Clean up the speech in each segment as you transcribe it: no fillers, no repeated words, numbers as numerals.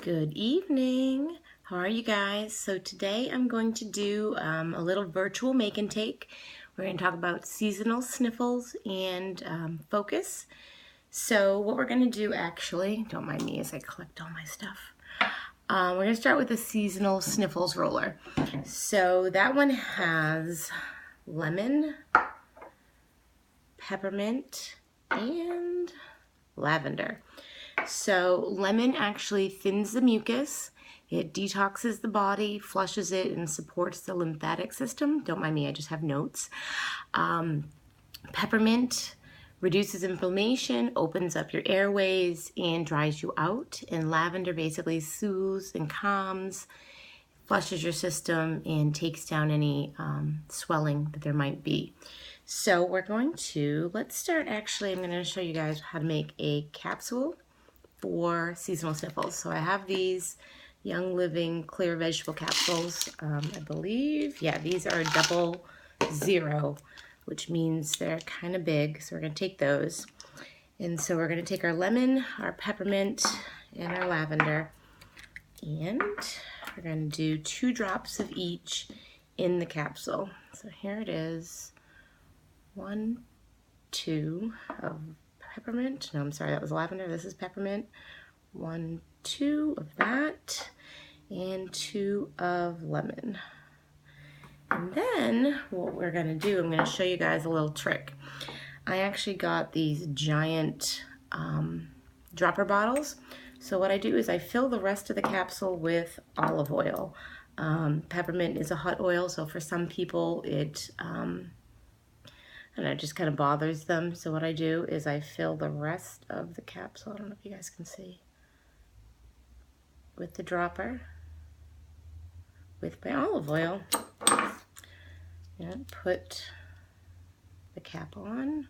Good evening. How are you guys? So today I'm going to do a little virtual make and take. We're going to talk about seasonal sniffles and focus. So what we're going to do actually, don't mind me as I collect all my stuff. We're going to start with the seasonal sniffles roller. So that one has lemon, peppermint, and lavender. So lemon actually thins the mucus, it detoxes the body, flushes it, and supports the lymphatic system. Don't mind me, I just have notes. Peppermint reduces inflammation, opens up your airways, and dries you out. And lavender basically soothes and calms, flushes your system, and takes down any swelling that there might be. So let's start actually, I'm going to show you guys how to make a capsule for seasonal sniffles. So I have these Young Living clear vegetable capsules. I believe, yeah, these are 000, which means they're kind of big. So we're going to take those. And so we're going to take our lemon, our peppermint, and our lavender. And we're going to do 2 drops of each in the capsule. So here it is. 1, 2 of peppermint. No, I'm sorry, that was lavender. This is peppermint. 1, 2 of that, and 2 of lemon. And then what we're going to do, I'm going to show you guys a little trick. I actually got these giant dropper bottles. So what I do is I fill the rest of the capsule with olive oil. Peppermint is a hot oil, so for some people it I don't know, it just kind of bothers them. So what I do is I fill the rest of the capsule, I don't know if you guys can see, with the dropper, with my olive oil, and put the cap on,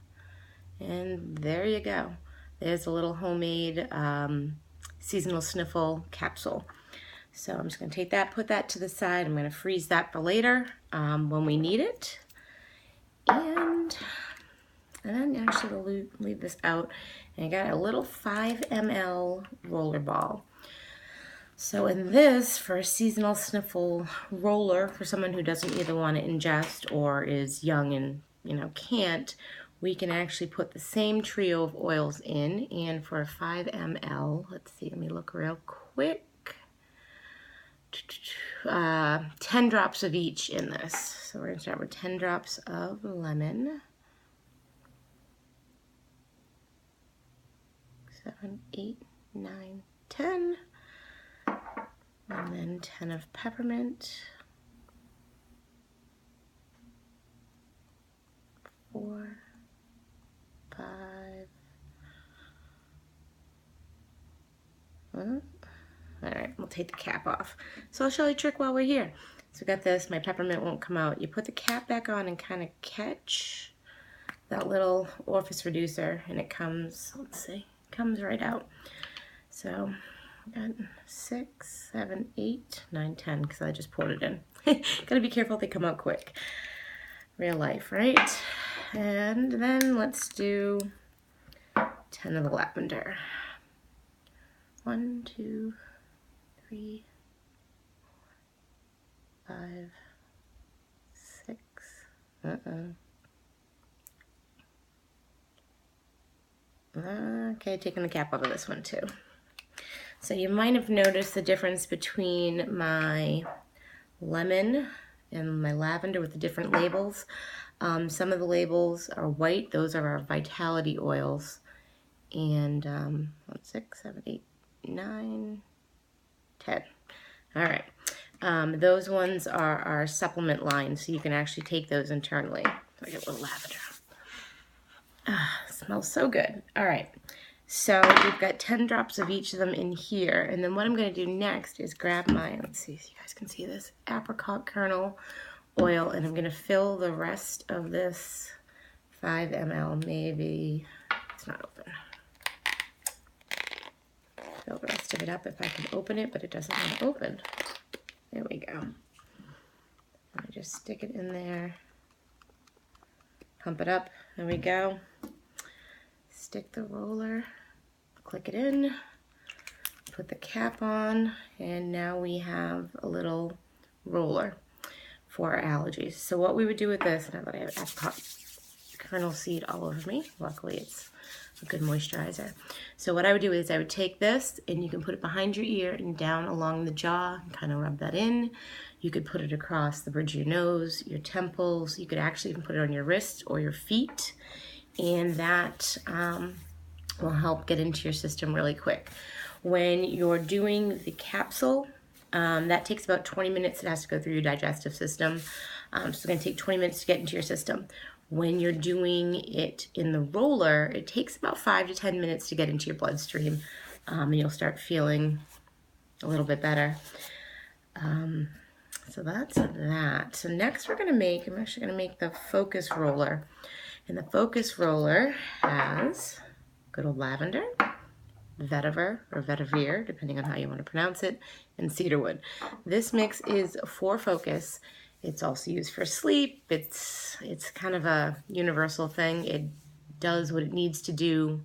and there you go. There's a little homemade seasonal sniffle capsule. So I'm just going to take that, put that to the side. I'm going to freeze that for later when we need it. And then actually we'll leave this out. And I got a little 5 ml roller ball. So in this, for a seasonal sniffle roller, for someone who doesn't either want to ingest or is young and can't, we can actually put the same trio of oils in. And for a 5 ml, let's see, let me look real quick. 10 drops of each in this. So we're going to start with 10 drops of lemon. 7, 8, 9, 10. And then 10 of peppermint. 4, 5. All right, we'll take the cap off. So I'll show you a trick while we're here. So we got this, my peppermint won't come out. You put the cap back on and kind of catch that little orifice reducer, and it comes, let's see, comes right out. So I got 6, 7, 8, 9, 10, because I just poured it in. Gotta be careful, they come out quick. Real life, right? And then let's do 10 of the lavender. 1, 2, 3, 4, 5, 6. Okay, taking the cap out of this one too. So you might have noticed the difference between my lemon and my lavender with the different labels. Some of the labels are white. Those are our vitality oils. And 6, 7, 8, 9, 10. All right. Those ones are our supplement line, so you can actually take those internally. I get a little lavender. Smells so good. All right. So we've got 10 drops of each of them in here. And then what I'm going to do next is grab my, let's see if you guys can see this, apricot kernel oil. And I'm going to fill the rest of this 5 ml, maybe, it's not open. Fill the rest of it up if I can open it, but it doesn't want to open. There we go. I just stick it in there. Pump it up. There we go. Stick the roller, click it in, put the cap on, and now we have a little roller for our allergies. So what we would do with this, now that I have apricot kernel seed all over me, luckily it's a good moisturizer. So what I would do is I would take this, and you can put it behind your ear and down along the jaw and kind of rub that in. You could put it across the bridge of your nose, your temples. You could actually even put it on your wrists or your feet, and that will help get into your system really quick. When you're doing the capsule, that takes about 20 minutes. It has to go through your digestive system. So it's going to take 20 minutes to get into your system. When you're doing it in the roller, it takes about 5 to 10 minutes to get into your bloodstream, and you'll start feeling a little bit better. So that's that. So next I'm actually going to make the focus roller. And the focus roller has good old lavender, vetiver or vetiver, depending on how you want to pronounce it, and cedarwood. This mix is for focus. It's also used for sleep. It's kind of a universal thing. It does what it needs to do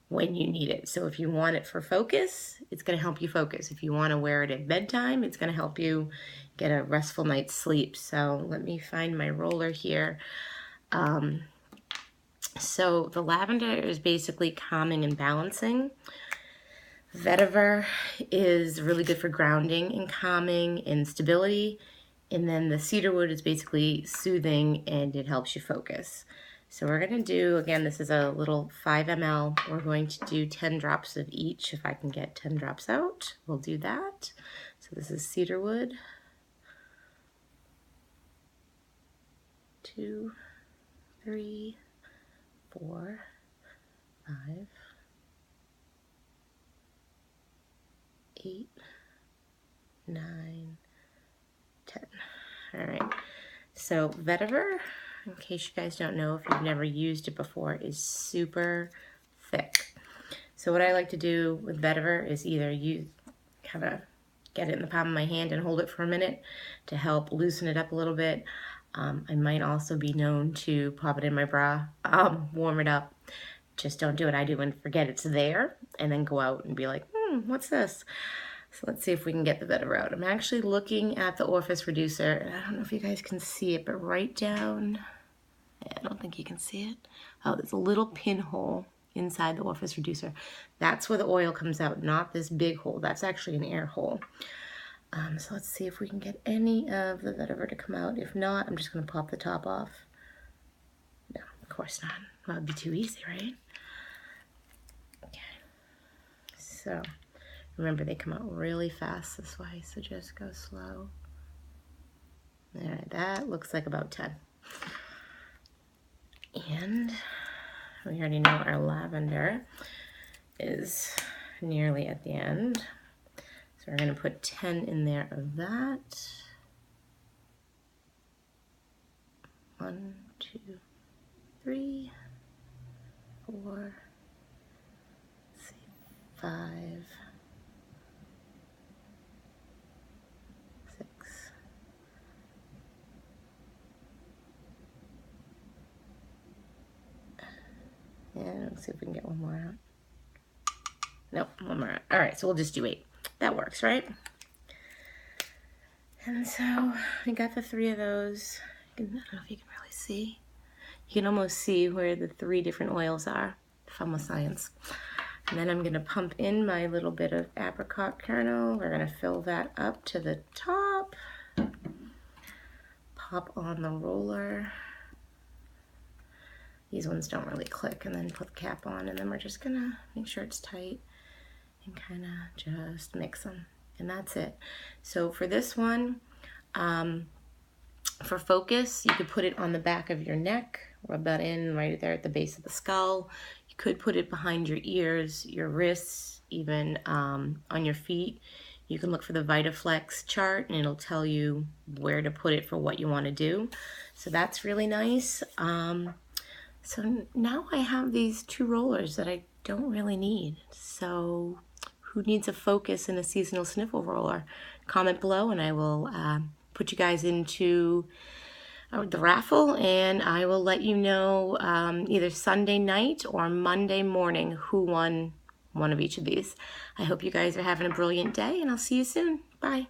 when you need it. So if you want it for focus, it's going to help you focus. If you want to wear it at bedtime, it's going to help you get a restful night's sleep. So let me find my roller here. So the lavender is basically calming and balancing. Vetiver is really good for grounding and calming and stability. And then the cedarwood is basically soothing, and it helps you focus. So we're going to do, again, this is a little 5 ml. We're going to do 10 drops of each. If I can get 10 drops out, we'll do that. So this is cedarwood. 2, 3, 4, 5, 8, 9, 10. All right. So vetiver, in case you guys don't know, if you've never used it before, is super thick. So what I like to do with vetiver is either you kind of get it in the palm of my hand and hold it for a minute to help loosen it up a little bit. I might also be known to pop it in my bra, warm it up. Just don't do what I do and forget it's there, and then go out and be like, what's this? So let's see if we can get the vetiver out. I'm actually looking at the orifice reducer, and I don't know if you guys can see it, but right down, I don't think you can see it. Oh, there's a little pinhole inside the orifice reducer. That's where the oil comes out, not this big hole. That's actually an air hole. So let's see if we can get any of the vetiver to come out. If not, I'm just going to pop the top off. No, of course not. That would be too easy, right? Okay. So remember, they come out really fast this way, so just go slow. All right, that looks like about 10. And we already know our lavender is nearly at the end. So we're going to put 10 in there of that. 1, 2, 3, 4, 5, 6, and let's see if we can get one more out. Nope, one more out. All right, so we'll just do 8. That works, right? And so we got the 3 of those. I don't know if you can really see. You can almost see where the 3 different oils are. Fun with science. And then I'm going to pump in my little bit of apricot kernel. We're going to fill that up to the top. Pop on the roller. These ones don't really click. And then put the cap on. And then we're just going to make sure it's tight and kind of just mix them. And that's it. So for this one, for focus, you could put it on the back of your neck. Rub that in right there at the base of the skull. You could put it behind your ears, your wrists, even on your feet. You can look for the VitaFlex chart, and it'll tell you where to put it for what you want to do. So that's really nice. So now I have these 2 rollers that I don't really need. So who needs a focus and a seasonal sniffle roller? Comment below, and I will put you guys into the raffle, and I will let you know either Sunday night or Monday morning who won one of each of these. I hope you guys are having a brilliant day, and I'll see you soon. Bye.